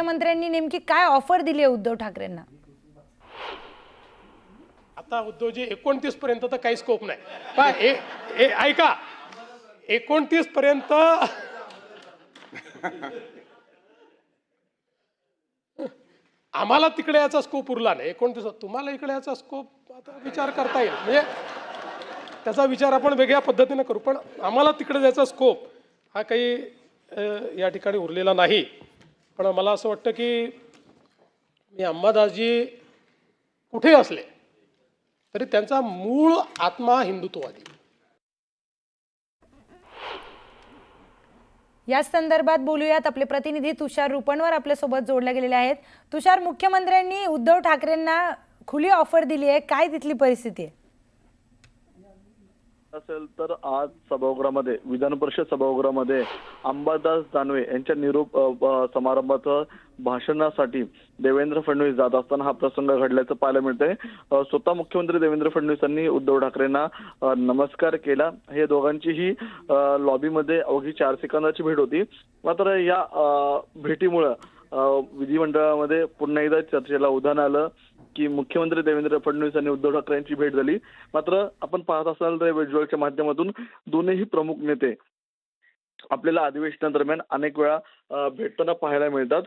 मुख्यमंत्र्यांनी नेमकी काय ऑफर दिली आहे उद्धव ठाकरेंना? आता उद्धवजी 29 पर्यंत तर काही स्कोप नाही. पण ऐका, 29 पर्यंत आम्हाला तिकडे याचा स्कोप उरला नाही. 29 तुम्हाला इकडे याचा स्कोप आता विचार करता येईल, म्हणजे त्याचा विचार आपण वेगळ्या पद्धतीने करू. पण आम्हाला तिकडे जायचा स्कोप हा काही या ठिकाणी उरलेला नाही. पण मला असं वाटतं की मी अंबादासजी कुठे असले तरी त्यांचा मूळ आत्मा हिंदुत्ववादी. या संदर्भात बोलूयात. आपले प्रतिनिधी तुषार रुपणवर आपल्यासोबत जोडले गेलेले आहेत. तुषार, मुख्यमंत्र्यांनी उद्धव ठाकरेंना खुली ऑफर दिली आहे, काय तिथली परिस्थिती आहे? असेल तर आज सभागृहामध्ये, विधान परिषद सभागृहामध्ये अंबादास दानवे यांच्या निरोप समारंभाचं भाषणासाठी देवेंद्र फडणवीस जात असताना हा प्रसंग घडल्याचं पाहायला मिळतंय. स्वतः मुख्यमंत्री देवेंद्र फडणवीसांनी उद्धव ठाकरेंना नमस्कार केला. हे दोघांचीही लॉबीमध्ये अवघी 4 सेकंदाची भेट होती. मात्र या भेटीमुळं विधिमंडळामध्ये पुन्हा एकदा चर्चेला उधाण आलं की मुख्यमंत्री देवेंद्र फडणवीस आणि उद्धव ठाकरे यांची भेट झाली. मात्र आपण पाहत असाल तर व्हिज्युअलच्या माध्यमातून दोन्ही प्रमुख नेते आपल्याला अधिवेशनादरम्यान अनेक वेळा भेटताना पाहायला मिळतात.